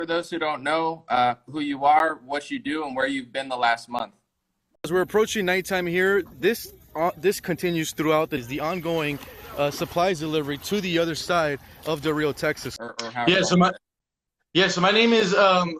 For those who don't know who you are, what you do, and where you've been the last month. As we're approaching nighttime here, this continues throughout the ongoing supplies delivery to the other side of Del Rio, Texas. Or how Yeah, so my name is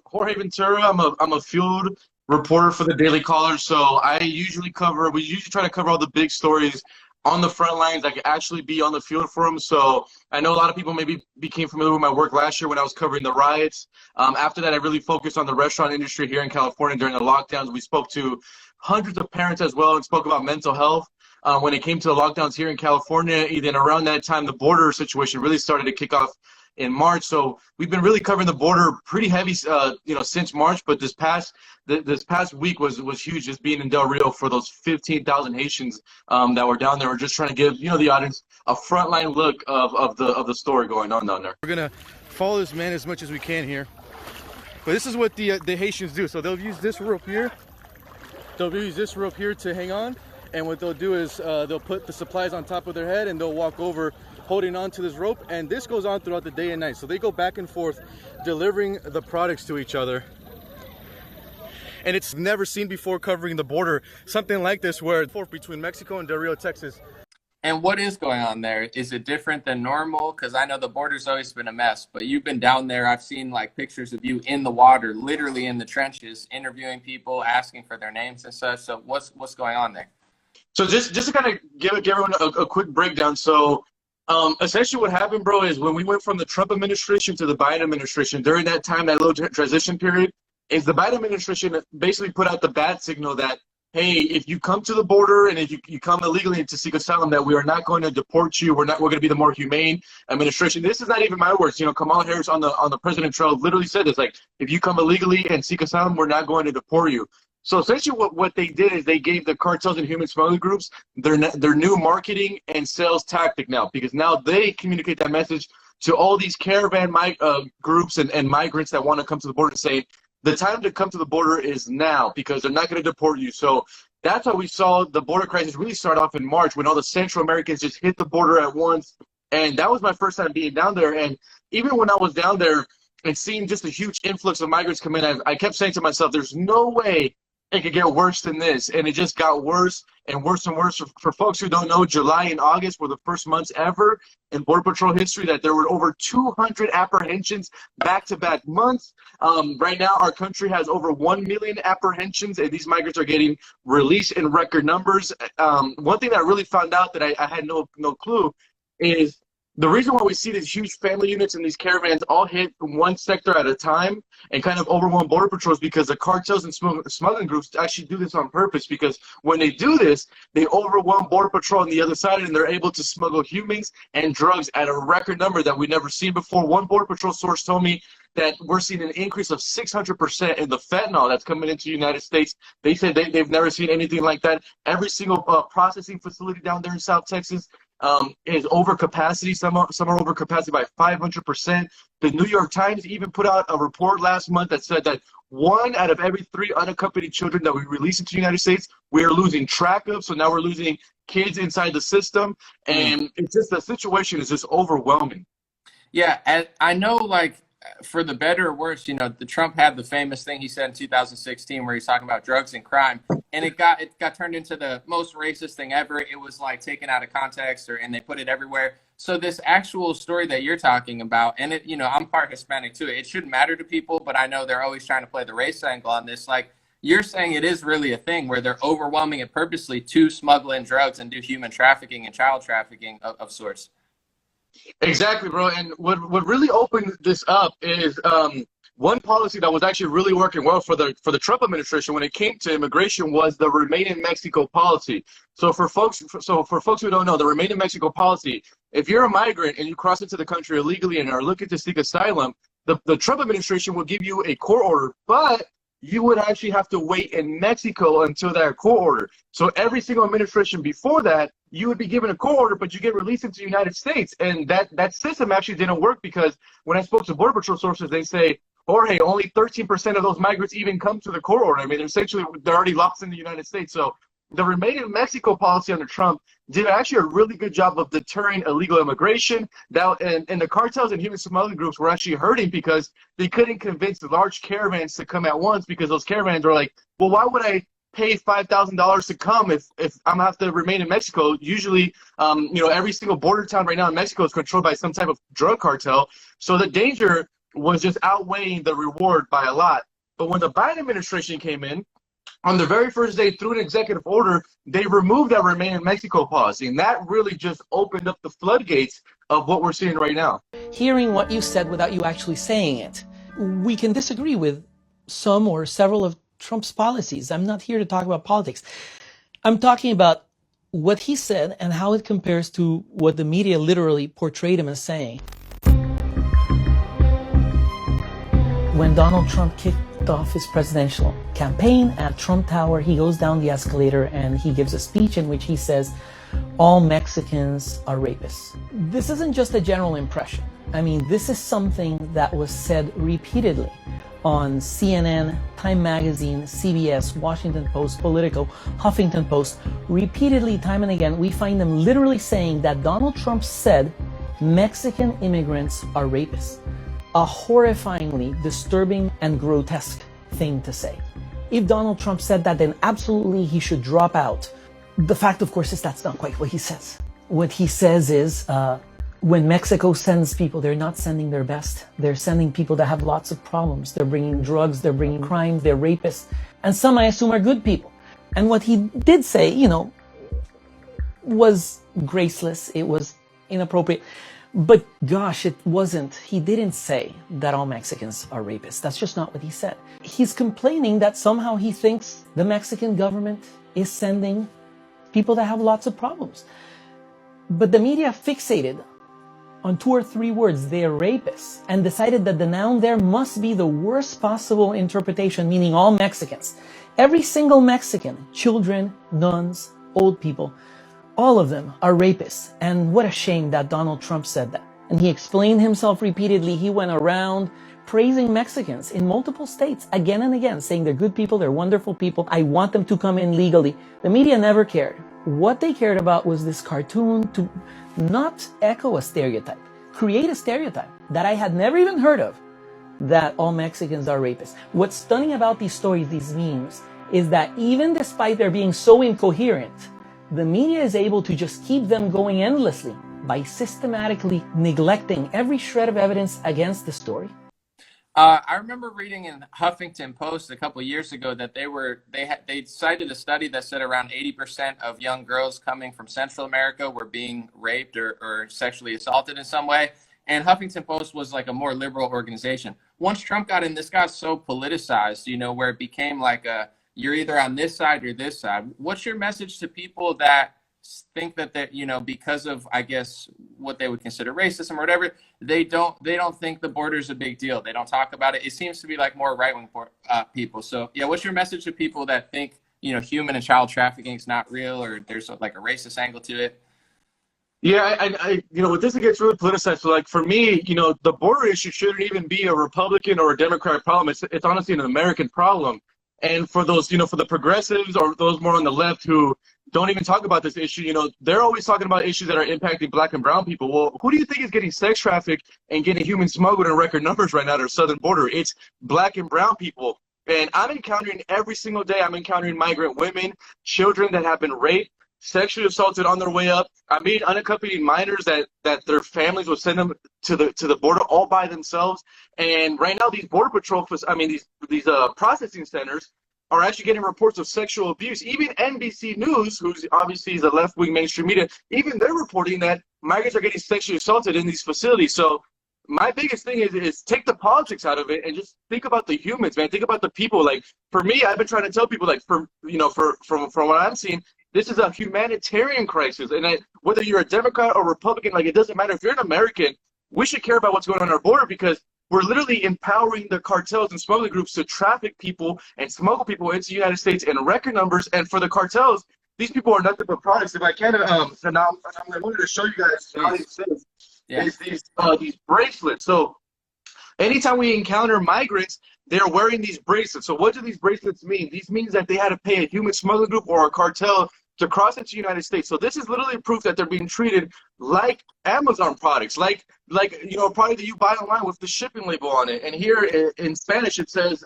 Jorge Ventura. I'm a field reporter for the Daily Caller. So we usually try to cover all the big stories on the front lines. I could actually be on the field for them. So I know a lot of people maybe became familiar with my work last year when I was covering the riots. After that, I really focused on the restaurant industry here in California during the lockdowns. We spoke to hundreds of parents as well and spoke about mental health. When it came to the lockdowns here in California, even around that time, the border situation really started to kick off in March. So we've been really covering the border pretty heavy, since March. But this past week was huge, just being in Del Rio for those 15,000 Haitians that were down there. We're just trying to give the audience a frontline look of the story going on down there. We're gonna follow this man as much as we can here. But this is what the Haitians do. So they'll use this rope here. They'll use this rope here to hang on. And what they'll do is they'll put the supplies on top of their head and they'll walk over holding on to this rope. And this goes on throughout the day and night. So they go back and forth delivering the products to each other. And it's never seen before covering the border, something like this where it's between Mexico and Del Rio, Texas. And what is going on there? Is it different than normal? Because I know the border's always been a mess, but you've been down there. I've seen like pictures of you in the water, literally in the trenches, interviewing people, asking for their names and such. So what's going on there? So just to kind of give everyone a quick breakdown. So essentially what happened, bro, is when we went from the Trump administration to the Biden administration, during that time, that little transition period, is the Biden administration basically put out the bad signal that, hey, if you come to the border and if you come illegally to seek asylum, that we are not going to deport you. We're going to be the more humane administration. This is not even my words. Kamala Harris on the president trail literally said this, like, if you come illegally and seek asylum, we're not going to deport you. So essentially what they did is they gave the cartels and human smuggling groups their new marketing and sales tactic now, because now they communicate that message to all these caravan groups and migrants that want to come to the border, saying the time to come to the border is now because they're not going to deport you. So that's how we saw the border crisis really start off in March, when all the Central Americans just hit the border at once. And that was my first time being down there. And even when I was down there and seeing just a huge influx of migrants come in, I kept saying to myself, there's no way it could get worse than this. And it just got worse and worse and worse. For folks who don't know, July and August were the first months ever in Border Patrol history that there were over 200 apprehensions back-to-back months. Right now, our country has over 1 million apprehensions, and these migrants are getting released in record numbers. One thing that I really found out that I had no clue is the reason why we see these huge family units and these caravans all hit one sector at a time and kind of overwhelm Border Patrol is because the cartels and smuggling groups actually do this on purpose, because when they do this, they overwhelm Border Patrol on the other side and they're able to smuggle humans and drugs at a record number that we've never seen before. One Border Patrol source told me that we're seeing an increase of 600% in the fentanyl that's coming into the United States. They said they've never seen anything like that. Every single processing facility down there in South Texas is over capacity. Some are over capacity by 500%. The New York Times even put out a report last month that said that 1 out of every 3 unaccompanied children that we release into the United States, we are losing track of. So now we're losing kids inside the system. And it's just, the situation is just overwhelming. Yeah, and I know, like, for the better or worse, the Trump had the famous thing he said in 2016 where he's talking about drugs and crime, and it got turned into the most racist thing ever. It was like taken out of context, and they put it everywhere. So this actual story that you're talking about, and it, I'm part Hispanic too. It shouldn't matter to people, but I know they're always trying to play the race angle on this. Like, you're saying it is really a thing where they're overwhelming it purposely to smuggle in drugs and do human trafficking and child trafficking of sorts. Exactly, bro. And what really opened this up is one policy that was actually really working well for the Trump administration when it came to immigration was the Remain in Mexico policy. So for folks who don't know, the Remain in Mexico policy, if you're a migrant and you cross into the country illegally and are looking to seek asylum, the Trump administration will give you a court order, but you would actually have to wait in Mexico until that court order. So every single administration before that, you would be given a court order, but you get released into the United States. And that system actually didn't work, because when I spoke to Border Patrol sources, they say, Jorge, only 13% of those migrants even come to the court order. I mean, they're already locked in the United States. So the Remain in Mexico policy under Trump did actually a really good job of deterring illegal immigration. And the cartels and human smuggling groups were actually hurting because they couldn't convince the large caravans to come at once, because those caravans were like, well, why would I pay $5,000 to come if I'm gonna have to remain in Mexico? Usually, every single border town right now in Mexico is controlled by some type of drug cartel. So the danger was just outweighing the reward by a lot. But when the Biden administration came in, on the very first day, through an executive order, they removed that Remain in Mexico policy. And that really just opened up the floodgates of what we're seeing right now. Hearing what you said without you actually saying it, we can disagree with some or several of Trump's policies. I'm not here to talk about politics. I'm talking about what he said and how it compares to what the media literally portrayed him as saying. When Donald Trump kicked off his presidential campaign at Trump Tower, he goes down the escalator and he gives a speech in which he says, all Mexicans are rapists. This isn't just a general impression. I mean, this is something that was said repeatedly on CNN, Time Magazine, CBS, Washington Post, Politico, Huffington Post. Repeatedly, time and again, we find them literally saying that Donald Trump said Mexican immigrants are rapists. A horrifyingly disturbing and grotesque thing to say. If Donald Trump said that, then absolutely he should drop out. The fact, of course, is that's not quite what he says. What he says is, when Mexico sends people, they're not sending their best. They're sending people that have lots of problems. They're bringing drugs, they're bringing crime, they're rapists. And some, I assume, are good people. And what he did say, was graceless. It was inappropriate. But gosh, he didn't say that all Mexicans are rapists. That's just not what he said. He's complaining that somehow he thinks the Mexican government is sending people that have lots of problems. But the media fixated on 2 or 3 words, they're rapists, and decided that the noun there must be the worst possible interpretation, meaning all Mexicans. Every single Mexican, children, nuns, old people, all of them are rapists. And what a shame that Donald Trump said that. And he explained himself repeatedly. He went around praising Mexicans in multiple states again and again, saying they're good people, they're wonderful people. I want them to come in legally. The media never cared. What they cared about was this cartoon to not echo a stereotype, create a stereotype that I had never even heard of, that all Mexicans are rapists. What's stunning about these stories, these memes, is that even despite their being so incoherent, the media is able to just keep them going endlessly by systematically neglecting every shred of evidence against the story. I remember reading in Huffington Post a couple of years ago that they cited a study that said around 80% of young girls coming from Central America were being raped or sexually assaulted in some way. And Huffington Post was like a more liberal organization. Once Trump got in, this got so politicized, where it became like you're either on this side or this side. What's your message to people that think that because of, I guess, what they would consider racism or whatever, they don't think the border is a big deal. They don't talk about it. It seems to be like more right-wing people. So yeah, what's your message to people that think, human and child trafficking is not real, or there's like a racist angle to it? Yeah, I with this, it gets really politicized. So like for me, the border issue shouldn't even be a Republican or a Democrat problem. It's honestly an American problem. And for those, for the progressives or those more on the left who don't even talk about this issue, they're always talking about issues that are impacting Black and brown people. Well, who do you think is getting sex trafficked and getting human smuggled in record numbers right now at our southern border? It's Black and brown people. And I'm encountering every single day, I'm encountering migrant women, children that have been raped, sexually assaulted on their way up. I meet unaccompanied minors that their families will send them to the border all by themselves. And right now, these border patrol, these processing centers are actually getting reports of sexual abuse. Even NBC News, who's obviously the left-wing mainstream media, even they're reporting that migrants are getting sexually assaulted in these facilities. So my biggest thing is take the politics out of it and just think about the humans, man. Think about the people. Like for me, I've been trying to tell people, like from what I'm seeing, this is a humanitarian crisis. And whether you're a Democrat or Republican, like it doesn't matter. If you're an American, we should care about what's going on our border, because we're literally empowering the cartels and smuggling groups to traffic people and smuggle people into the United States in record numbers. And for the cartels, these people are nothing but products. If I can, and I wanted to show you guys how these things, is these bracelets. So anytime we encounter migrants, they're wearing these bracelets. So what do these bracelets mean? These means that they had to pay a human smuggling group or a cartel to cross into the United States. So this is literally proof that they're being treated like Amazon products, like a product that you buy online with the shipping label on it. And here in Spanish it says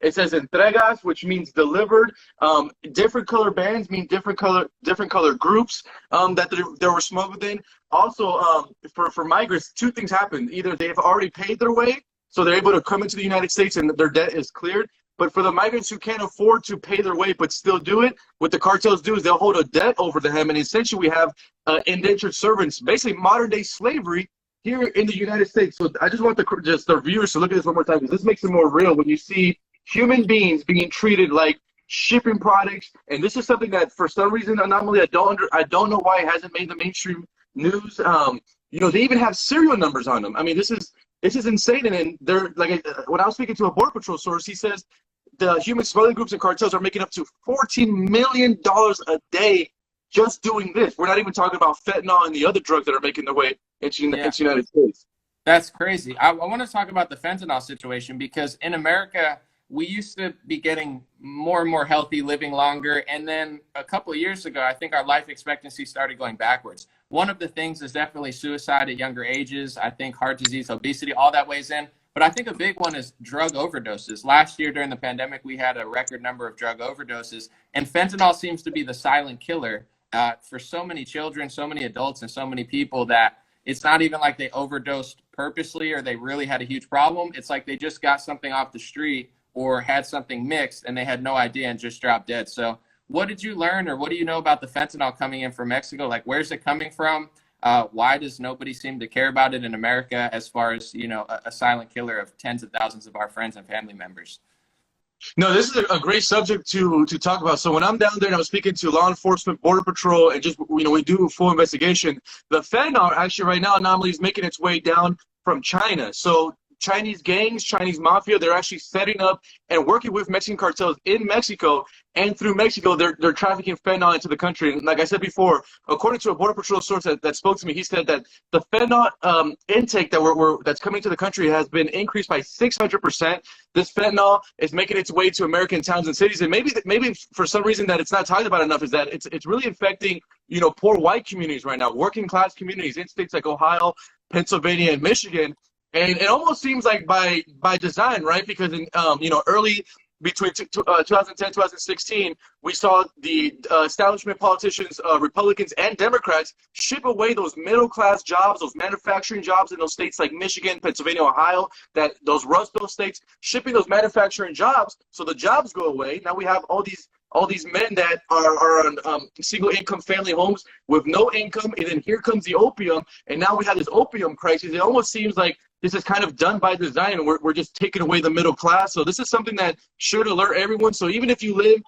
entregas, which means delivered. Different color bands mean different color groups that they were smuggled in. Also, for migrants, two things happen: either they've already paid their way, so they're able to come into the United States and their debt is cleared. But for the migrants who can't afford to pay their way but still do it, what the cartels do is they'll hold a debt over them, and essentially we have indentured servants, basically modern-day slavery here in the United States. So I just want the viewers to look at this one more time, because this makes it more real when you see human beings being treated like shipping products. And this is something that, for some reason, anomaly, I don't know why it hasn't made the mainstream news. They even have serial numbers on them. I mean, this is insane. And they're like, when I was speaking to a Border Patrol source, he says the human smuggling groups and cartels are making up to $14 million a day just doing this. We're not even talking about fentanyl and the other drugs that are making their way into the United States. That's crazy. I want to talk about the fentanyl situation, because in America, we used to be getting more and more healthy, living longer. And then a couple of years ago, I think our life expectancy started going backwards. One of the things is definitely suicide at younger ages. I think heart disease, obesity, all that weighs in. But I think a big one is drug overdoses. Last year during the pandemic, we had a record number of drug overdoses. And fentanyl seems to be the silent killer for so many children, so many adults, and so many people, that it's not even like they overdosed purposely or they really had a huge problem. It's like they just got something off the street or had something mixed and they had no idea and just dropped dead. So what did you learn, or what do you know about the fentanyl coming in from Mexico? Like, where's it coming from? Why does nobody seem to care about it in America, as far as, a silent killer of tens of thousands of our friends and family members? No, this is a great subject to talk about. So when I'm down there and I'm speaking to law enforcement, Border Patrol, and just, we do a full investigation, the fentanyl actually right now anomaly is making its way down from China. So Chinese gangs, Chinese mafia, they're actually setting up and working with Mexican cartels in Mexico, and through Mexico, they're trafficking fentanyl into the country. And like I said before, according to a Border Patrol source that spoke to me, he said that the fentanyl intake that's coming to the country has been increased by 600%. This fentanyl is making its way to American towns and cities, and maybe for some reason that it's not talked about enough is that it's really affecting poor white communities right now, working class communities in states like Ohio, Pennsylvania, and Michigan. And it almost seems like by design, right? Because in early between 2010 2016, we saw the establishment politicians, Republicans and Democrats, ship away those middle class jobs, those manufacturing jobs in those states like Michigan, Pennsylvania, Ohio, those Rust Belt states, shipping those manufacturing jobs. So the jobs go away. Now we have all these men that are on single income family homes with no income, and then here comes the opium, and now we have this opium crisis. It almost seems like this is kind of done by design, and we're just taking away the middle class. So this is something that should alert everyone. So even if you live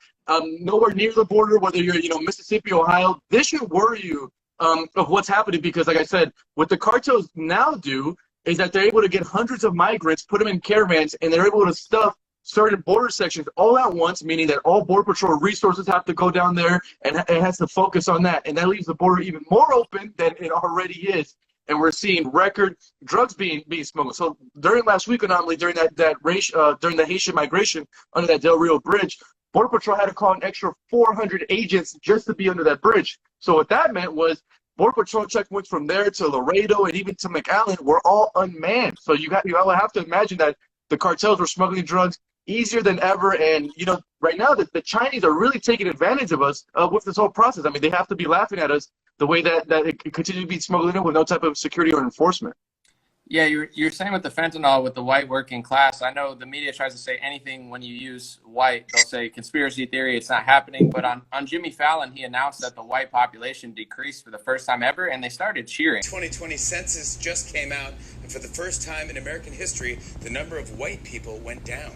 nowhere near the border, whether you're Mississippi, Ohio, this should worry you of what's happening, because like I said, what the cartels now do is that they're able to get hundreds of migrants, put them in caravans, and they're able to stuff certain border sections all at once, meaning that all Border Patrol resources have to go down there, and it has to focus on that. And that leaves the border even more open than it already is. And we're seeing record drugs being smuggled. So during last week, anomaly, during during the Haitian migration under that Del Rio Bridge, Border Patrol had to call an extra 400 agents just to be under that bridge. So what that meant was Border Patrol checkpoints from there to Laredo and even to McAllen were all unmanned. So you have to imagine that the cartels were smuggling drugs easier than ever. And right now the Chinese are really taking advantage of us with this whole process. I mean, they have to be laughing at us the way that it continues to be smuggled in with no type of security or enforcement. Yeah, you're saying with the fentanyl, with the white working class, I know the media tries to say anything when you use white. They'll say conspiracy theory, it's not happening. But on Jimmy Fallon, he announced that the white population decreased for the first time ever, and they started cheering. 2020 census just came out, and for the first time in American history, the number of white people went down.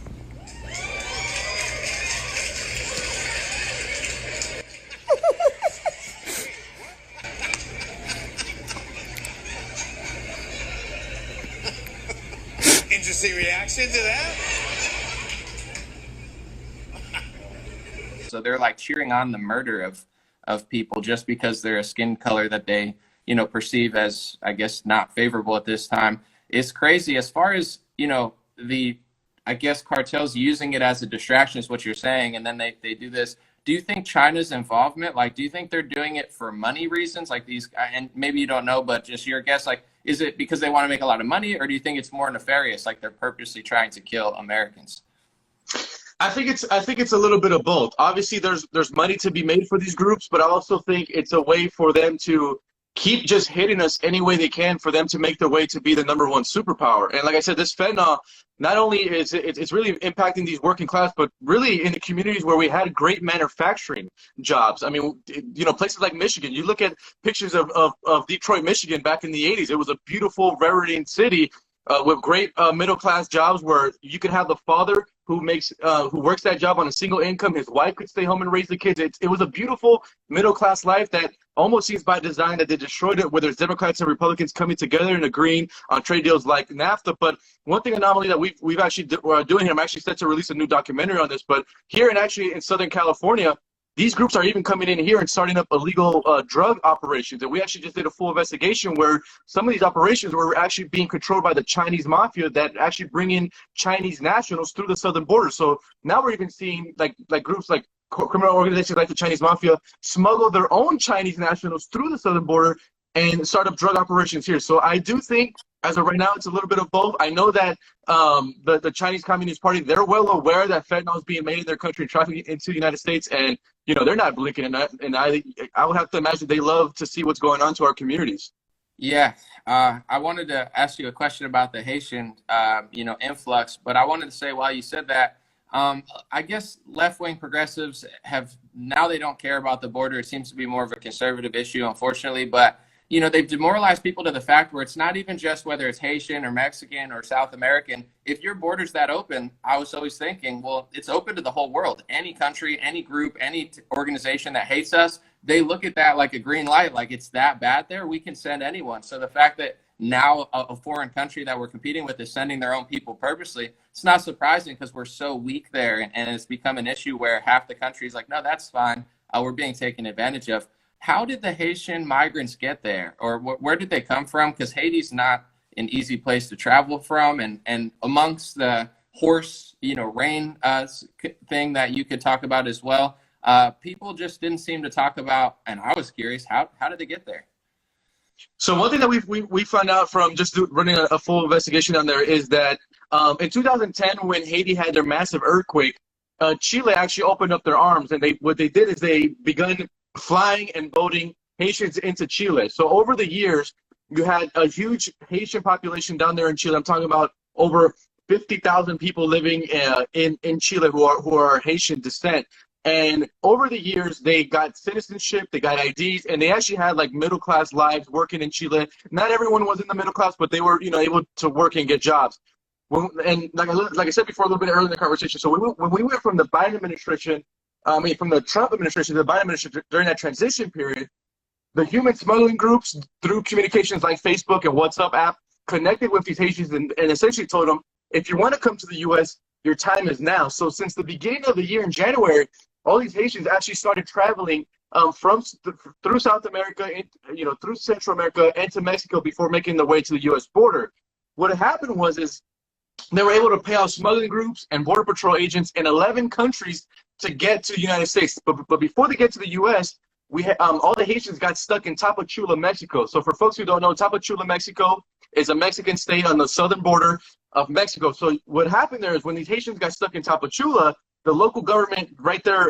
Interesting reaction to that. So they're like cheering on the murder of people just because they're a skin color that they perceive as, I guess, not favorable at this time. It's crazy. As far as the, I guess, cartels using it as a distraction is what you're saying, and then they do this. Do you think China's involvement, like, do you think they're doing it for money reasons, like these, and maybe you don't know, but just your guess, like, is it because they want to make a lot of money, or do you think it's more nefarious, like they're purposely trying to kill Americans? I think it's a little bit of both. Obviously, there's money to be made for these groups, but I also think it's a way for them to keep just hitting us any way they can, for them to make their way to be the #1 superpower. And like I said, this fentanyl, not only is it's really impacting these working class, but really in the communities where we had great manufacturing jobs. I mean, places like Michigan. You look at pictures of Detroit, Michigan back in the 80s. It was a beautiful, rare-eating city with great middle-class jobs where you could have the father who works that job on a single income. His wife could stay home and raise the kids. It was a beautiful middle-class life that almost seems by design that they destroyed it, whether it's Democrats and Republicans coming together and agreeing on trade deals like NAFTA. But one thing anomaly that we've actually doing here, I'm actually set to release a new documentary on this, but here in Southern California, these groups are even coming in here and starting up illegal drug operations. And we actually just did a full investigation where some of these operations were actually being controlled by the Chinese mafia that actually bring in Chinese nationals through the southern border. So now we're even seeing like groups like criminal organizations like the Chinese mafia smuggle their own Chinese nationals through the southern border and start up drug operations here. So I do think, as of right now, it's a little bit of both. I know that the Chinese Communist Party, they're well aware that fentanyl is being made in their country and trafficked into the United States, and they're not blinking. And I would have to imagine they love to see what's going on to our communities. Yeah, I wanted to ask you a question about the Haitian, influx, but I wanted to say while you said that, I guess left-wing progressives they don't care about the border. It seems to be more of a conservative issue, unfortunately, but they've demoralized people to the fact where it's not even just whether it's Haitian or Mexican or South American. If your border's that open, I was always thinking, well, it's open to the whole world. Any country, any group, any organization that hates us, they look at that like a green light, like it's that bad there, we can send anyone. So the fact that now a foreign country that we're competing with is sending their own people purposely, it's not surprising because we're so weak there, and it's become an issue where half the country is like, no, that's fine. We're being taken advantage of. How did the Haitian migrants get there, or where did they come from? Because Haiti's not an easy place to travel from, and amongst the horse, rain thing that you could talk about as well, people just didn't seem to talk about, and I was curious, how did they get there? So one thing that we found out from just running a full investigation on there is that in 2010, when Haiti had their massive earthquake, Chile actually opened up their arms, and what they did is they begun flying and boating Haitians into Chile. So over the years, you had a huge Haitian population down there in Chile. I'm talking about over 50,000 people living in Chile who are Haitian descent. And over the years, they got citizenship, they got IDs, and they actually had like middle-class lives working in Chile. Not everyone was in the middle class, but they were able to work and get jobs. And like I said before a little bit earlier in the conversation, so when we went from the Biden administration, from the Trump administration to the Biden administration during that transition period, the human smuggling groups, through communications like Facebook and WhatsApp app, connected with these Haitians and essentially told them, if you want to come to the U.S., your time is now. So since the beginning of the year in January, all these Haitians actually started traveling through South America, through Central America, and to Mexico before making their way to the U.S. border. What happened was they were able to pay off smuggling groups and Border Patrol agents in 11 countries to get to the United States. But before they get to the U.S., all the Haitians got stuck in Tapachula, Mexico. So for folks who don't know, Tapachula, Mexico is a Mexican state on the southern border of Mexico. So what happened there is when these Haitians got stuck in Tapachula, the local government right there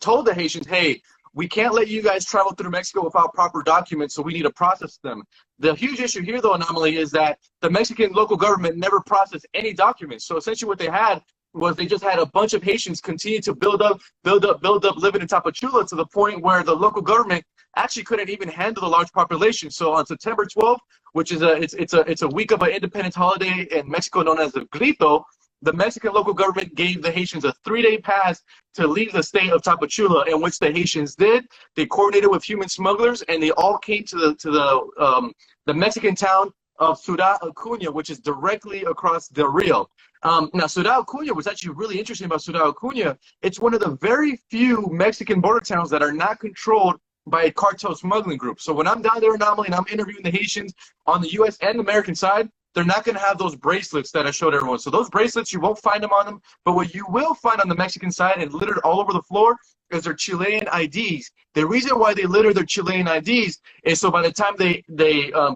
told the Haitians, hey, we can't let you guys travel through Mexico without proper documents, so we need to process them. The huge issue here, though, anomaly, is that the Mexican local government never processed any documents. So essentially what they had was they just had a bunch of Haitians continue to build up, living in Tapachula to the point where the local government actually couldn't even handle the large population. So on September 12th, which is it's a week of an independence holiday in Mexico known as the Grito, the Mexican local government gave the Haitians a 3-day pass to leave the state of Tapachula, in which the Haitians did. They coordinated with human smugglers, and they all came to the Mexican town of Ciudad Acuña, which is directly across Del Rio. Now, Ciudad Acuña was actually really interesting about Ciudad Acuña. It's one of the very few Mexican border towns that are not controlled by a cartel smuggling group. So when I'm down there anomaly and I'm interviewing the Haitians on the U.S. and American side, they're not going to have those bracelets that I showed everyone. So those bracelets, you won't find them on them. But what you will find on the Mexican side and littered all over the floor is their Chilean IDs. The reason why they litter their Chilean IDs is so by the time they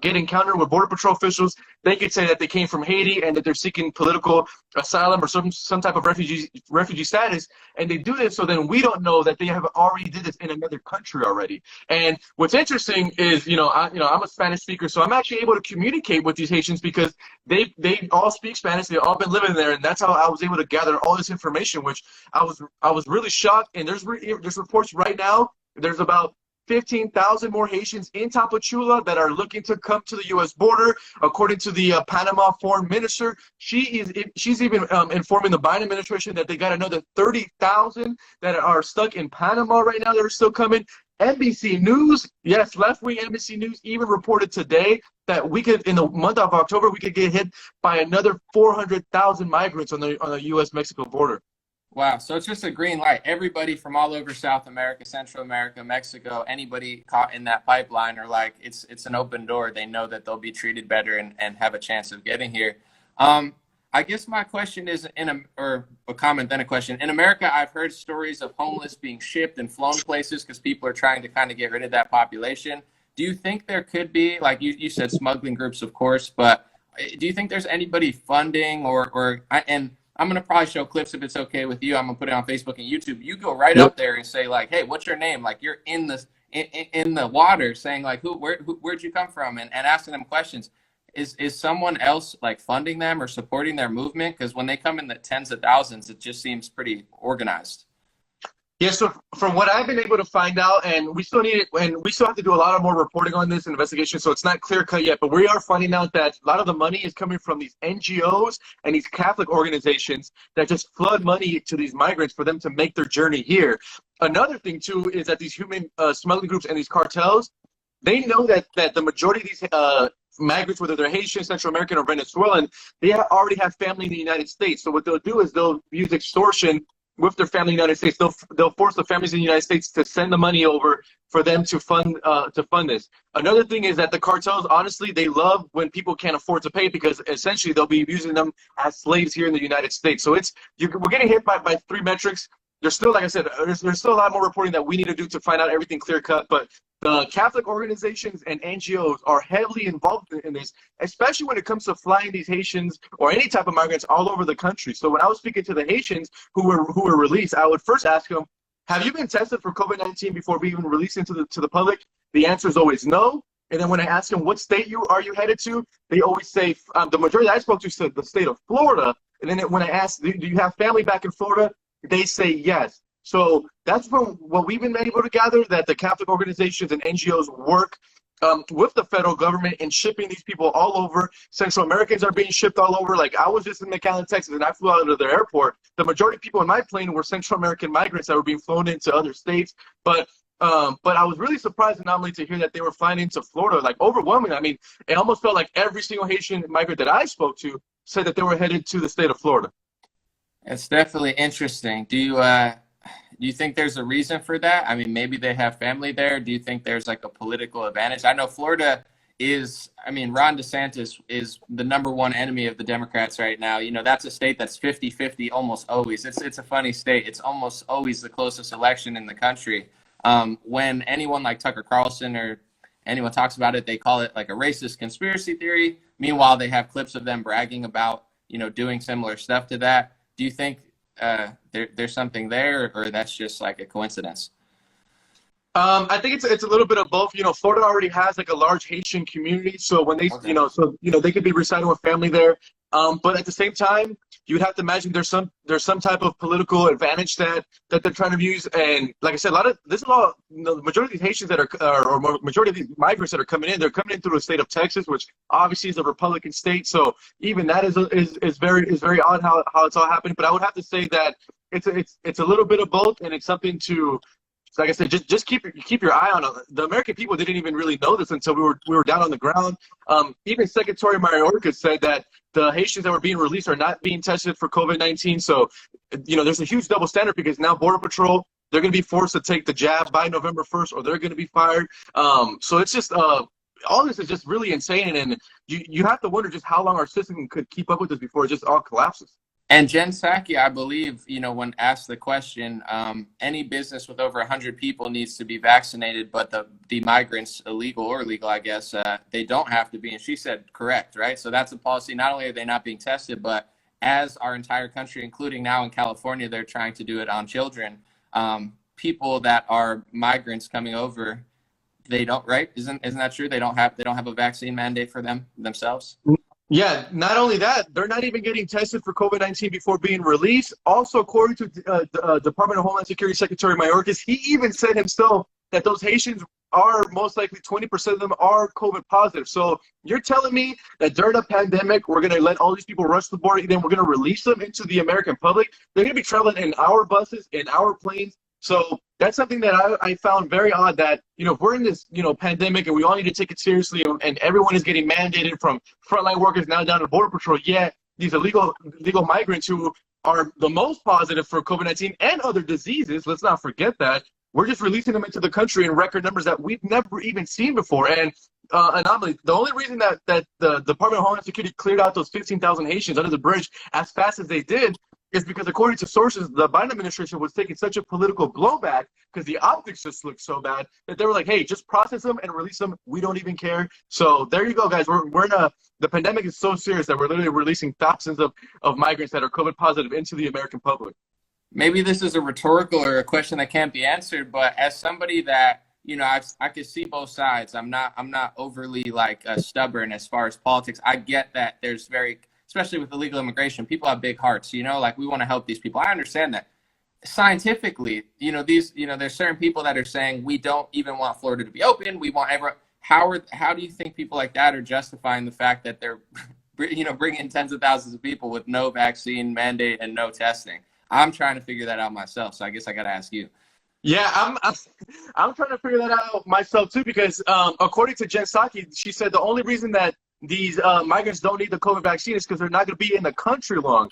get encountered with Border Patrol officials, they could say that they came from Haiti and that they're seeking political asylum or some type of refugee status. And they do this so then we don't know that they have already did this in another country already. And what's interesting is, I'm a Spanish speaker, so I'm actually able to communicate with these Haitians because they all speak Spanish. They've all been living there, and that's how I was able to gather all this information, which I was really shocked. And there's reports right now. There's about 15,000 more Haitians in Tapachula that are looking to come to the U.S. border. According to the Panama foreign minister, she's even informing the Biden administration that they got another 30,000 that are stuck in Panama right now that are still coming. NBC News, yes, left-wing NBC News even reported today that in the month of October, we could get hit by another 400,000 migrants on the U.S.-Mexico border. Wow, so it's just a green light. Everybody from all over South America, Central America, Mexico, anybody caught in that pipeline are like, it's an open door. They know that they'll be treated better and have a chance of getting here. I guess my question is, or a comment then a question. In America, I've heard stories of homeless being shipped and flown places because people are trying to kind of get rid of that population. Do you think there could be, like you said, smuggling groups, of course, but do you think there's anybody funding and I'm going to probably show clips if it's okay with you. I'm going to put it on Facebook and YouTube. You go right up there and say like, hey, what's your name? Like you're in the water saying like, where'd you come from? And asking them questions. Is someone else like funding them or supporting their movement? Because when they come in the tens of thousands, it just seems pretty organized. Yeah, so from what I've been able to find out, and we still have to do a lot of more reporting on this investigation, so it's not clear cut yet, but we are finding out that a lot of the money is coming from these NGOs and these Catholic organizations that just flood money to these migrants for them to make their journey here. Another thing too is that these human smuggling groups and these cartels, they know that the majority of these migrants, whether they're Haitian, Central American, or Venezuelan, they already have family in the United States. So what they'll do is they'll use extortion with their family in the United States. They'll force the families in the United States to send the money over for them to fund this. Another thing is that the cartels, honestly, they love when people can't afford to pay because essentially they'll be using them as slaves here in the United States. So we're getting hit by three metrics. There's still, like I said, there's still a lot more reporting that we need to do to find out everything clear cut. But the Catholic organizations and NGOs are heavily involved in this, especially when it comes to flying these Haitians or any type of migrants all over the country. So when I was speaking to the Haitians who were released, I would first ask them, have you been tested for COVID-19 before we even release it to the public? The answer is always no. And then when I ask them what state are you headed to, they always say, the majority I spoke to said the state of Florida. And then when I asked, do you have family back in Florida? They say yes. So that's from what we've been able to gather, that the Catholic organizations and NGOs work with the federal government in shipping these people all over. Central Americans are being shipped all over. Like I was just in McAllen, Texas, and I flew out of the airport. The majority of people in my plane were Central American migrants that were being flown into other states. But I was really surprised anomaly to hear that they were flying into Florida, like overwhelming. I mean, it almost felt like every single Haitian migrant that I spoke to said that they were headed to the state of Florida. It's definitely interesting. Do you think there's a reason for that? I mean, maybe they have family there. Do you think there's like a political advantage? I know Florida Ron DeSantis is the #1 enemy of the Democrats right now. You know, that's a state that's 50-50 almost always. It's a funny state. It's almost always the closest election in the country. When anyone like Tucker Carlson or anyone talks about it, they call it like a racist conspiracy theory. Meanwhile, they have clips of them bragging about, doing similar stuff to that. Do you think there's something there, or that's just like a coincidence? I think it's a little bit of both. Florida already has like a large Haitian community, so when they, they could be residing with family there. But at the same time, you would have to imagine there's some type of political advantage that they're trying to use. And like I said, the majority of these Haitians that or majority of these migrants that are coming in, they're coming in through the state of Texas, which obviously is a Republican state. So even that is very odd how it's all happening. But I would have to say that it's a little bit of both, and it's something to, like I said, just keep your eye on it. The American people didn't even really know this until we were down on the ground. Even Secretary Mayorkas said that the Haitians that were being released are not being tested for COVID-19. So, there's a huge double standard because now Border Patrol, they're going to be forced to take the jab by November 1st, or they're going to be fired. So it's just all this is just really insane, and you have to wonder just how long our system could keep up with this before it just all collapses. And Jen Psaki, I believe, when asked the question, any business with over 100 people needs to be vaccinated, but the migrants, illegal or legal, I guess, they don't have to be. And she said, correct, right? So that's a policy. Not only are they not being tested, but as our entire country, including now in California, they're trying to do it on children. People that are migrants coming over, they don't, right? Isn't that true? They don't have a vaccine mandate for themselves. Yeah, not only that, they're not even getting tested for COVID-19 before being released. Also, according to Department of Homeland Security Secretary Mayorkas, he even said himself that those Haitians are most likely 20% of them are COVID positive. So you're telling me that during a pandemic, we're going to let all these people rush the border, and then we're going to release them into the American public? They're going to be traveling in our buses, in our planes. So that's something that I found very odd, that, if we're in this, pandemic and we all need to take it seriously, and everyone is getting mandated from frontline workers now down to Border Patrol, yet these illegal migrants who are the most positive for COVID-19 and other diseases, let's not forget that, we're just releasing them into the country in record numbers that we've never even seen before. And anomaly, the only reason that the Department of Homeland Security cleared out those 15,000 Haitians under the bridge as fast as they did is because, according to sources, the Biden administration was taking such a political blowback because the optics just looked so bad that they were like, hey, just process them and release them. We don't even care. So there you go, guys. The pandemic is so serious that we're literally releasing thousands of migrants that are COVID positive into the American public. Maybe this is a rhetorical or a question that can't be answered, but as somebody that, I could see both sides. I'm not overly stubborn as far as politics. I get that there's especially with illegal immigration, people have big hearts, we want to help these people. I understand that. Scientifically, there's certain people that are saying we don't even want Florida to be open. We want everyone. How do you think people like that are justifying the fact that they're, bringing in tens of thousands of people with no vaccine mandate and no testing? I'm trying to figure that out myself. So I guess I got to ask you. Yeah, I'm trying to figure that out myself too, because according to Jen Psaki, she said the only reason that these migrants don't need the COVID vaccine is because they're not going to be in the country long.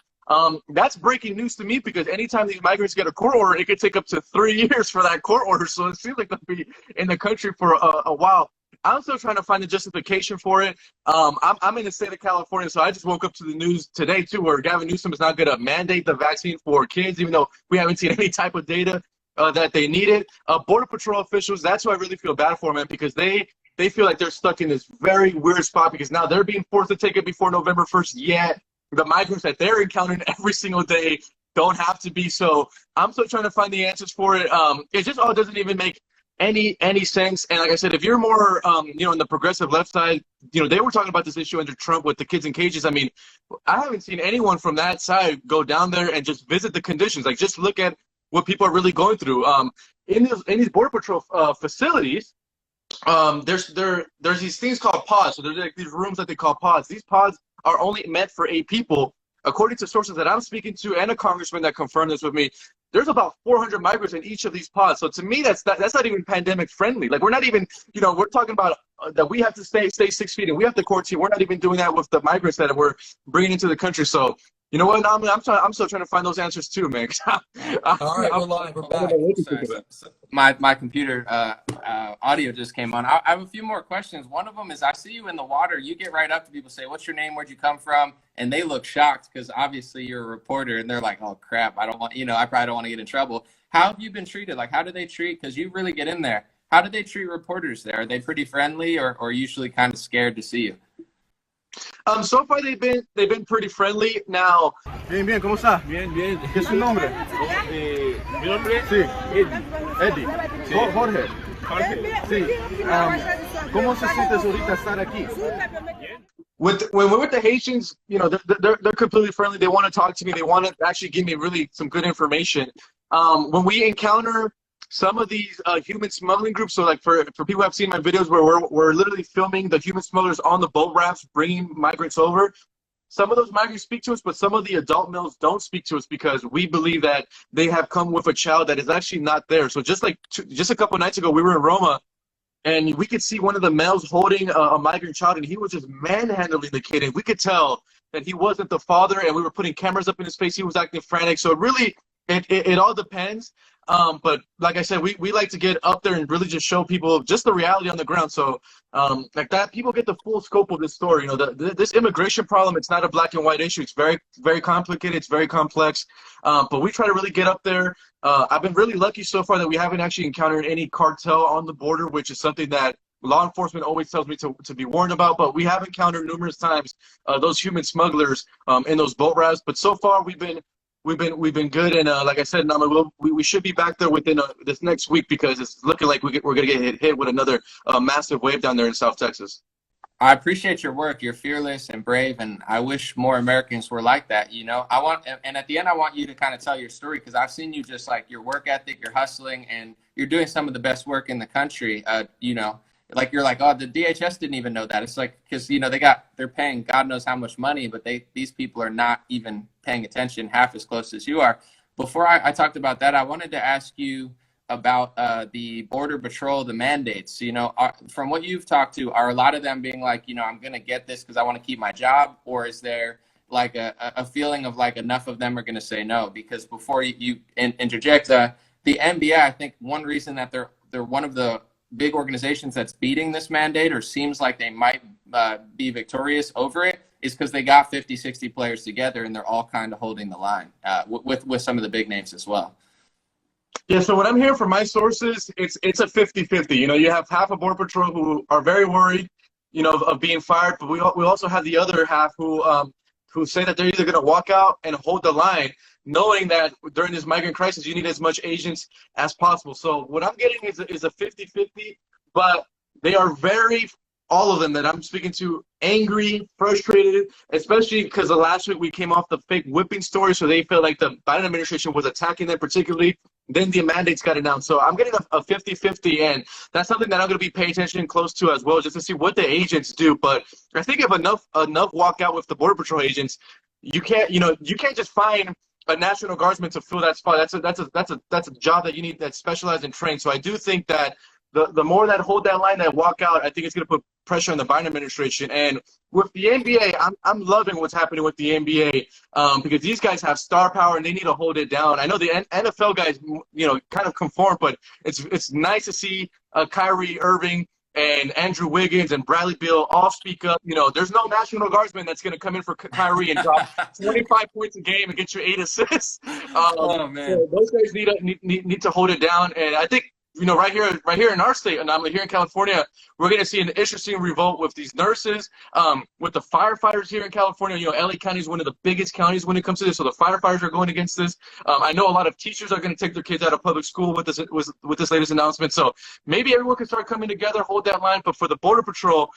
That's breaking news to me, because anytime these migrants get a court order, it could take up to 3 years for that court order. So it seems like they'll be in the country for a while. I'm still trying to find a justification for it. I'm in the state of California, so I just woke up to the news today too, where Gavin Newsom is not going to mandate the vaccine for kids, even though we haven't seen any type of data that they need it. Border Patrol officials, that's who I really feel bad for, man, because they feel like they're stuck in this very weird spot, because now they're being forced to take it before November 1st, yet the migrants that they're encountering every single day don't have to be. So I'm still trying to find the answers for it. It just all doesn't even make any sense. And like I said, if you're more on the progressive left side, they were talking about this issue under Trump with the kids in cages. I mean, I haven't seen anyone from that side go down there and just visit the conditions. Like, just look at what people are really going through. In these Border Patrol facilities, there's these things called pods. So there's like these rooms that they call pods. These pods are only meant for 8 people. According to sources that I'm speaking to and a congressman that confirmed this with me, there's about 400 migrants in each of these pods. So to me, that's not even pandemic friendly. Like, we're not even, we're talking about that we have to stay 6 feet and we have to quarantine. We're not even doing that with the migrants that we're bringing into the country. So, you know what? I'm still trying to find those answers too, man. All right, we're live. We're back. My computer audio just came on. I have a few more questions. One of them is, I see you in the water. You get right up to people, say, "What's your name? Where'd you come from?" And they look shocked, because obviously you're a reporter, and they're like, "Oh crap, I probably don't want to get in trouble." How have you been treated? Like, how do they treat? Because you really get in there. How do they treat reporters there? Are they pretty friendly, or usually kind of scared to see you? So far they've been pretty friendly. Now, Bien, ¿cómo está? Bien. ¿Qué es su nombre? Mi nombre es Sí, Eddie. Eddie. Sí. Jorge. Sí. ¿Cómo se siente ahorita estar aquí? when we're with the Haitians, they're completely friendly. They want to talk to me. They want to actually give me really some good information. When we encounter some of these human smuggling groups, so like for people who have seen my videos where we're literally filming the human smugglers on the boat rafts bringing migrants over, some of those migrants speak to us, but some of the adult males don't speak to us, because we believe that they have come with a child that is actually not there. So just a couple nights ago, we were in Roma, and we could see one of the males holding a migrant child, and he was just manhandling the kid, and we could tell that he wasn't the father, and we were putting cameras up in his face. He was acting frantic. So really, it all depends. But like I said, we like to get up there and really just show people just the reality on the ground. So like that, people get the full scope of this story. You know, this immigration problem, it's not a black and white issue. It's very, very complicated. It's very complex. But we try to really get up there. I've been really lucky so far that we haven't actually encountered any cartel on the border, which is something that law enforcement always tells me to be warned about. But we have encountered numerous times those human smugglers in those boat routes. But so far we've been good, and like I said, Nama, we should be back there within this next week because it's looking like we're going to get hit with another massive wave down there in South Texas. I appreciate your work. You're fearless and brave, and I wish more Americans were like that. You know, and at the end, I want you to kind of tell your story because I've seen you just like your work ethic, you're hustling, and you're doing some of the best work in the country. You know, like you're like, oh, the DHS didn't even know that. It's like because you know they're paying God knows how much money, but these people are not even paying attention half as close as you are. Before I talked about that, I wanted to ask you about the Border Patrol, the mandates. You know, from what you've talked to, are a lot of them being like, you know, I'm going to get this because I want to keep my job? Or is there like a feeling of like enough of them are going to say no? Because before you interject, the NBA, I think one reason that they're one of the big organizations that's beating this mandate or seems like they might be victorious over it is because they got 50, 60 players together and they're all kind of holding the line with some of the big names as well. Yeah, so what I'm hearing from my sources, it's a 50-50. You know, you have half of Border Patrol who are very worried, you know, of being fired, but we also have the other half who say that they're either going to walk out and hold the line, knowing that during this migrant crisis, you need as much agents as possible. So what I'm getting is a 50-50, but they are all of them that I'm speaking to, angry, frustrated, especially because the last week we came off the fake whipping story, so they felt like the Biden administration was attacking them particularly. Then the mandates got announced. So I'm getting a 50-50, and that's something that I'm going to be paying attention close to as well, just to see what the agents do. But I think if enough walk out with the Border Patrol agents, you can't just find a National Guardsman to fill that spot. That's a job that you need that's specialized and trained. So I do think that the more that hold that line, that walk out, I think it's going to put pressure on the Biden administration. And with the NBA, I'm loving what's happening with the NBA because these guys have star power and they need to hold it down. I know the NFL guys, you know, kind of conform, but it's nice to see Kyrie Irving and Andrew Wiggins and Bradley Beal all speak up. You know, there's no National Guardsman that's going to come in for Kyrie and drop 25 points a game and get you 8 assists. Oh man, so those guys need to hold it down, and I think, you know, right here in our state, and I'm here in California, we're going to see an interesting revolt with these nurses, with the firefighters here in California. You know, LA County is one of the biggest counties when it comes to this, so the firefighters are going against this. I know a lot of teachers are going to take their kids out of public school with this latest announcement. So maybe everyone can start coming together, hold that line. But for the Border Patrol,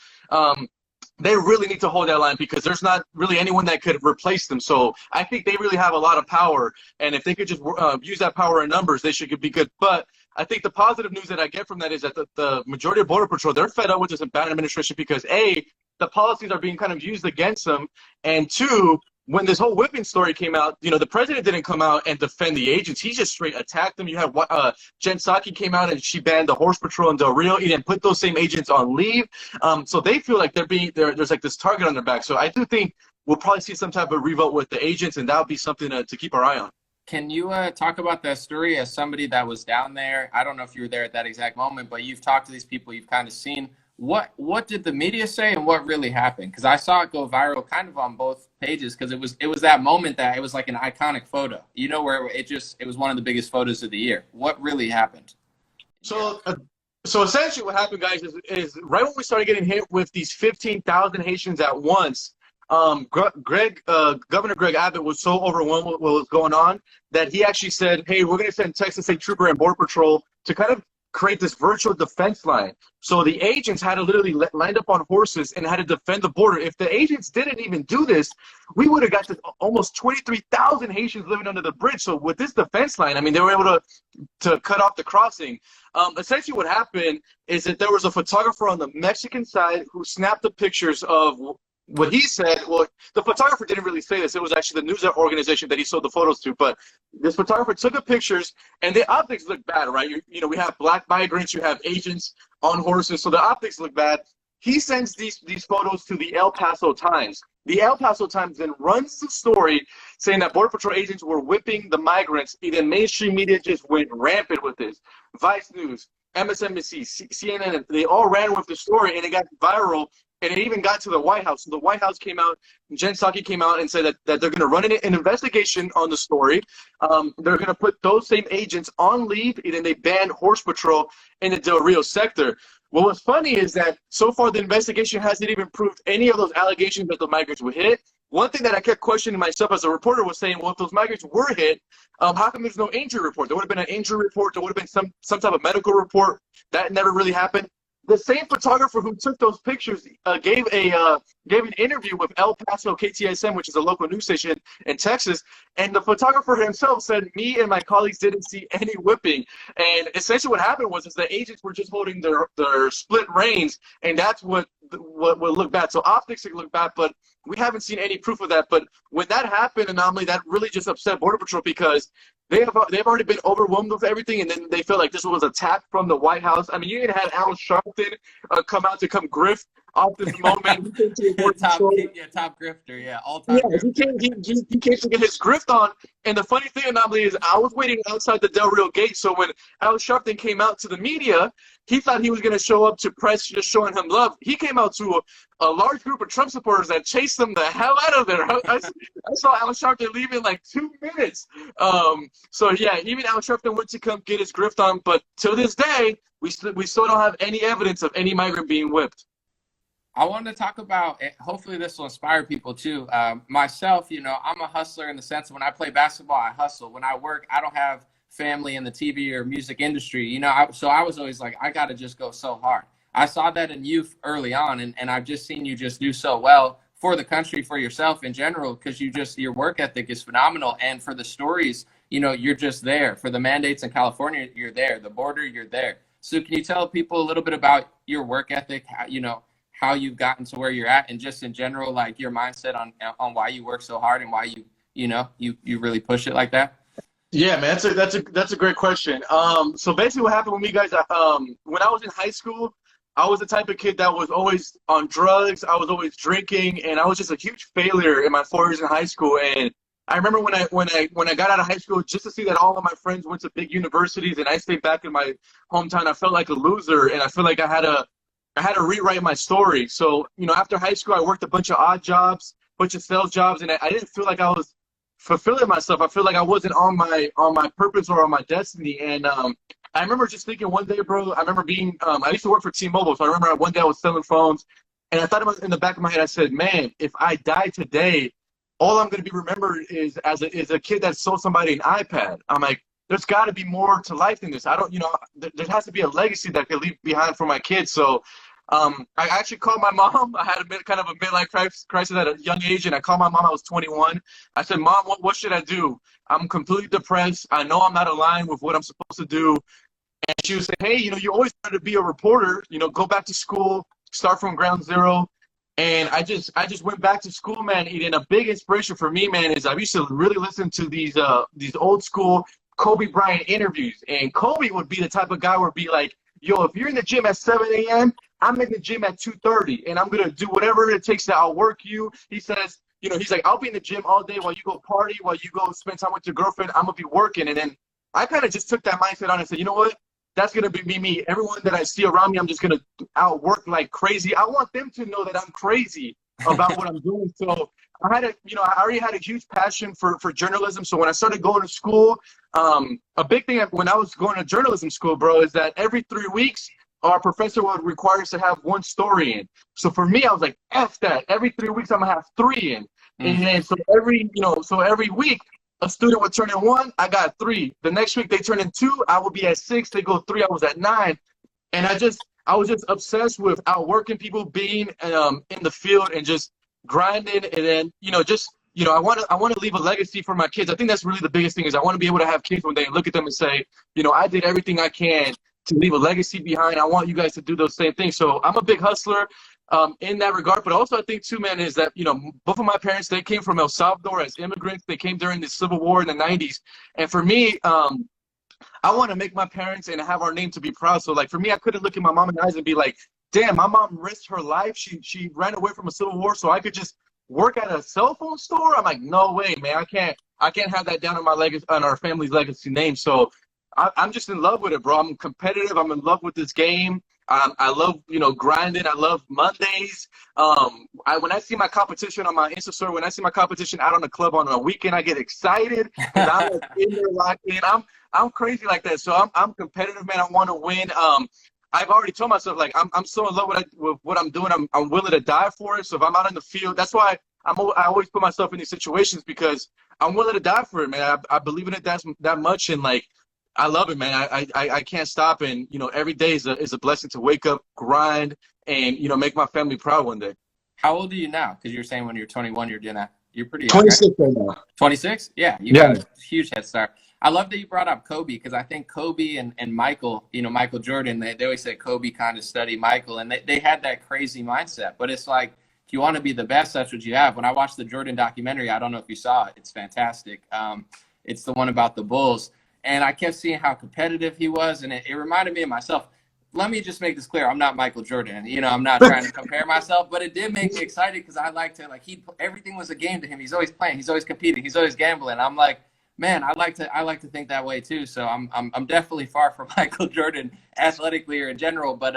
they really need to hold that line because there's not really anyone that could replace them. So I think they really have a lot of power, and if they could just use that power in numbers, they should be good. But I think the positive news that I get from that is that the majority of Border Patrol, they're fed up with this Biden administration because A, the policies are being kind of used against them, and two, when this whole whipping story came out, you know, the president didn't come out and defend the agents. He just straight attacked them. You have Jen Psaki came out and she banned the horse patrol in Del Rio. He didn't put those same agents on leave. So they feel like there's like this target on their back. So I do think we'll probably see some type of revolt with the agents, and that would be something to keep our eye on. Can you talk about that story as somebody that was down there? I don't know if you were there at that exact moment, but you've talked to these people, you've kind of seen. What did the media say and what really happened? Because I saw it go viral kind of on both pages because it was that moment that it was like an iconic photo, you know, where it was one of the biggest photos of the year. What really happened? So essentially what happened, guys, is right when we started getting hit with these 15,000 Haitians at once, Governor Greg Abbott was so overwhelmed with what was going on that he actually said, hey, we're going to send Texas State Trooper and Border Patrol to kind of create this virtual defense line. So the agents had to literally lined up on horses and had to defend the border. If the agents didn't even do this, we would have got to almost 23,000 Haitians living under the bridge. So with this defense line, I mean, they were able to cut off the crossing. Essentially what happened is that there was a photographer on the Mexican side who snapped the pictures of what he said. Well, the photographer didn't really say this. It was actually the news organization that he sold the photos to. But this photographer took the pictures, and the optics look bad, right? You know, we have black migrants, you have agents on horses, so the optics look bad. He sends these photos to the El Paso Times. The El Paso Times then runs the story saying that Border Patrol agents were whipping the migrants. Even mainstream media just went rampant with this. Vice News, MSNBC, CNN, they all ran with the story, and it got viral, and it even got to the White House. So the White House came out, Jen Psaki came out and said that they're going to run an investigation on the story. They're going to put those same agents on leave, and then they banned horse patrol in the Del Rio sector. Well, what's funny is that so far the investigation hasn't even proved any of those allegations that the migrants were hit. One thing that I kept questioning myself as a reporter was saying, well, if those migrants were hit, how come there's no injury report? There would have been an injury report. There would have been some type of medical report. That never really happened. The same photographer who took those pictures gave an interview with El Paso KTSM, which is a local news station in Texas, and the photographer himself said, me and my colleagues didn't see any whipping. And essentially what happened was the agents were just holding their split reins, and that's what looked bad. So optics looked bad, but we haven't seen any proof of that. But when that happened, anomaly, that really just upset Border Patrol because they've already been overwhelmed with everything, and then they feel like this was attack from the White House. I mean, you even had Al Sharpton come out to come grift off this moment. top grifter, yeah, all-time grifter. He came to get his grift on. And the funny thing, anomaly, is I was waiting outside the Del Rio gate. So when Al Sharpton came out to the media, he thought he was going to show up to press just showing him love. He came out to a large group of Trump supporters that chased him the hell out of there. I saw Al Sharpton leave in like 2 minutes. So yeah, even Al Sharpton went to come get his grift on. But to this day, we still don't have any evidence of any migrant being whipped. I wanted to talk about, hopefully this will inspire people too. Myself, I'm a hustler in the sense of when I play basketball, I hustle. When I work, I don't have family in the TV or music industry, so I was always like, I got to just go so hard. I saw that in you early on, and I've just seen you just do so well for the country, for yourself in general, because your work ethic is phenomenal. And for the stories, you're just there. For the mandates in California, you're there. The border, you're there. So can you tell people a little bit about your work ethic, how you've gotten to where you're at, and just in general, like your mindset on why you work so hard and why you really push it like that? Yeah, man, that's a great question. So basically what happened with me, guys, when I was in high school, I was the type of kid that was always on drugs. I was always drinking, and I was just a huge failure in my 4 years in high school. And I remember when I got out of high school, just to see that all of my friends went to big universities and I stayed back in my hometown, I felt like a loser, and I feel like I had to rewrite my story. So, after high school, I worked a bunch of odd jobs, bunch of sales jobs, and I didn't feel like I was fulfilling myself. I feel like I wasn't on my purpose or on my destiny. And I remember just thinking one day, bro, I remember I used to work for T-Mobile. So I remember one day I was selling phones, and I thought in the back of my head, I said, man, if I die today, all I'm going to be remembered is as a kid that sold somebody an iPad. I'm like, there's got to be more to life than this. There has to be a legacy that I could leave behind for my kids. So I actually called my mom. I had kind of a midlife crisis at a young age, and I called my mom. I was 21. I said, Mom, what should I do? I'm completely depressed. I know I'm not aligned with what I'm supposed to do. And she would say, hey, you always wanted to be a reporter. Go back to school, start from ground zero. And I just went back to school, man. And a big inspiration for me, man, is I used to really listen to these old school Kobe Bryant interviews. And Kobe would be the type of guy where be like, yo, if you're in the gym at 7 a.m., I'm in the gym at 2:30, and I'm going to do whatever it takes to outwork you. He says, he's like, I'll be in the gym all day while you go party, while you go spend time with your girlfriend. I'm going to be working. And then I kind of just took that mindset on and said, you know what? That's going to be me. Everyone that I see around me, I'm just going to outwork like crazy. I want them to know that I'm crazy about what I'm doing. So I already had a huge passion for journalism. So when I started going to school, a big thing when I was going to journalism school, bro, is that every 3 weeks, our professor would require us to have one story in. So for me, I was like, F that. Every 3 weeks, I'm going to have 3 in. And then so every week, a student would turn in 1, I got 3. The next week, they turn in 2, I would be at 6. They go 3, I was at 9. And I was just obsessed with outworking people, being in the field and just grinding. And then, I want to leave a legacy for my kids. I think that's really the biggest thing is I want to be able to have kids when they look at them and say, I did everything I can to leave a legacy behind. I want you guys to do those same things. So I'm a big hustler in that regard. But also I think too, man, is that, both of my parents, they came from El Salvador as immigrants. They came during the Civil War in the 90s. And for me, I want to make my parents and have our name to be proud. So like for me, I couldn't look at my mom in the eyes and be like, damn, my mom risked her life. She ran away from a civil war so I could just work at a cell phone store. I'm like, no way, man. I can't have that down on my legacy, on our family's legacy name. So I'm just in love with it, bro. I'm competitive. I'm in love with this game. I love, grinding. I love Mondays. When I see my competition on my Insta story, when I see my competition out on the club on a weekend, I get excited because I'm like in there locked in. I'm crazy like that. So I'm competitive, man. I want to win. I've already told myself, like, I'm so in love with what I'm doing. I'm willing to die for it. So if I'm out in the field, that's why I always put myself in these situations, because I'm willing to die for it, man. I believe in it that much, and like, I love it, man. I can't stop, and every day is a blessing to wake up, grind, and make my family proud one day. How old are you now? Because you're saying when you're 21, you're doing that. You're pretty young, 26 right now. 26? Yeah, you got a huge head start. I love that you brought up Kobe, because I think Kobe and Michael, Michael Jordan, they always say Kobe kind of studied Michael, and they had that crazy mindset. But it's like, if you want to be the best, that's what you have. When I watched the Jordan documentary, I don't know if you saw it. It's fantastic. It's the one about the Bulls. And I kept seeing how competitive he was, and it reminded me of myself. Let me just make this clear. I'm not Michael Jordan. I'm not trying to compare myself, but it did make me excited because I like to, everything was a game to him. He's always playing. He's always competing. He's always gambling. I'm like, man, I like to think that way too. So I'm definitely far from Michael Jordan athletically or in general, but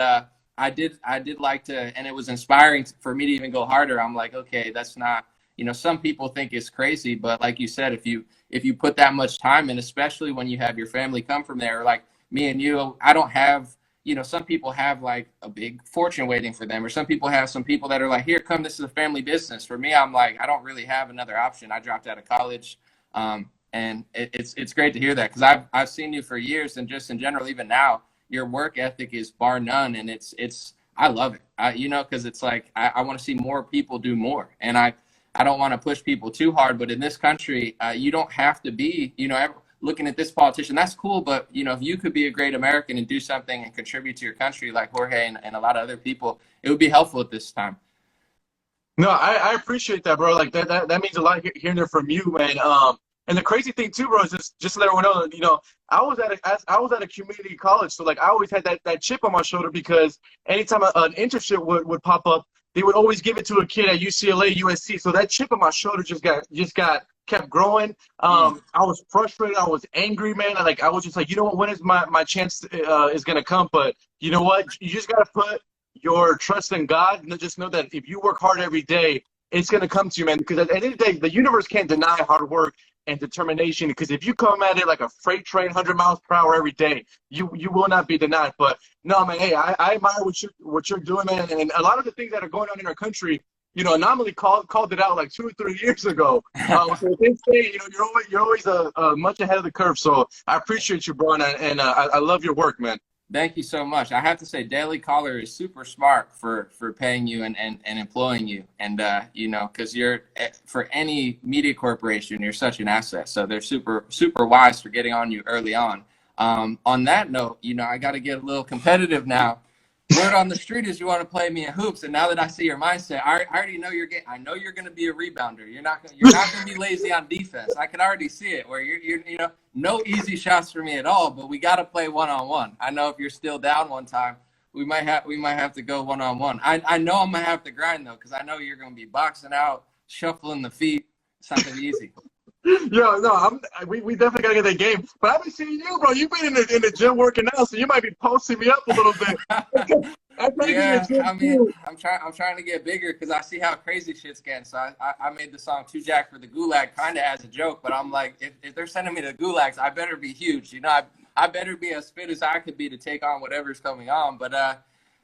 I did like to, and it was inspiring for me to even go harder. I'm like, okay, that's not, some people think it's crazy, but like you said, if you put that much time in, especially when you have your family come from there, like me and you, I don't have, some people have like a big fortune waiting for them, or some people have some people that are like, here, come, this is a family business. For me, I'm like, I don't really have another option. I dropped out of college. And it's great to hear that, because I've seen you for years, and just in general, even now, your work ethic is bar none, and I love it. Because it's like I want to see more people do more, and I don't want to push people too hard, but in this country, you don't have to be looking at this politician. That's cool, but if you could be a great American and do something and contribute to your country like Jorge and a lot of other people, it would be helpful at this time. No, I appreciate that, bro. Like that means a lot hearing it from you, man. And the crazy thing too, bro, is just to let everyone know, I was at a community college, so like I always had that chip on my shoulder, because anytime an internship would pop up, they would always give it to a kid at UCLA, USC. So that chip on my shoulder just kept growing. I was frustrated. I was angry, man. I was just like, what? When is my chance is gonna come? But you know what? You just gotta put your trust in God, and just know that if you work hard every day, it's gonna come to you, man. Because at the end of the day, the universe can't deny hard work and determination, because if you come at it like a freight train, 100 miles per hour every day, you will not be denied. But no, man, hey, I admire what you're doing, man. And a lot of the things that are going on in our country, Anomaly called it out like 2 or 3 years ago. So they say, you're always much ahead of the curve. So I appreciate you, bro, and I love your work, man. Thank you so much. I have to say, Daily Caller is super smart for paying you and employing you. And, because you're, for any media corporation, you're such an asset. So they're super, super wise for getting on you early on. On that note, I got to get a little competitive now. Word on the street is you want to play me in hoops. And now that I see your mindset, I already know I know you're going to be a rebounder. You're not going to be lazy on defense. I can already see it, where you're no easy shots for me at all, but we got to play one-on-one. I know if you're still down one time, we might have to go one-on-one. I know I'm going to have to grind though, because I know you're going to be boxing out, shuffling the feet. It's not going to be easy. Yo, no, we definitely gotta get that game. But I've been seeing you, bro. You've been in the gym working out, so you might be posting me up a little bit. Yeah, I mean, I'm trying to get bigger, because I see how crazy shit's getting. So I made the song "Too Jack for the Gulag" kind of as a joke, but I'm like, if they're sending me to gulags, I better be huge. I better be as fit as I could be to take on whatever's coming on. But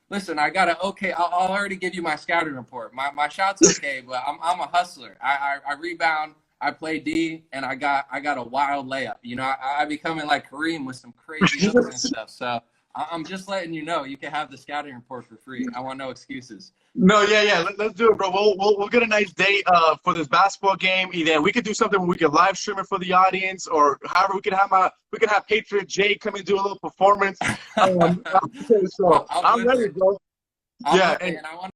listen, I'll already give you my scouting report. My shot's okay, but I'm a hustler. I rebound. I play D, and I got a wild layup. I be coming like Kareem with some crazy hooks and stuff. So I'm just letting you know, you can have the scouting report for free. I want no excuses. No, yeah. Let's do it, bro. We'll get a nice date for this basketball game. Either we could do something where we could live stream it for the audience, or however we can have Patriot Jay come and do a little performance. So I'm ready, bro. Yeah, and I want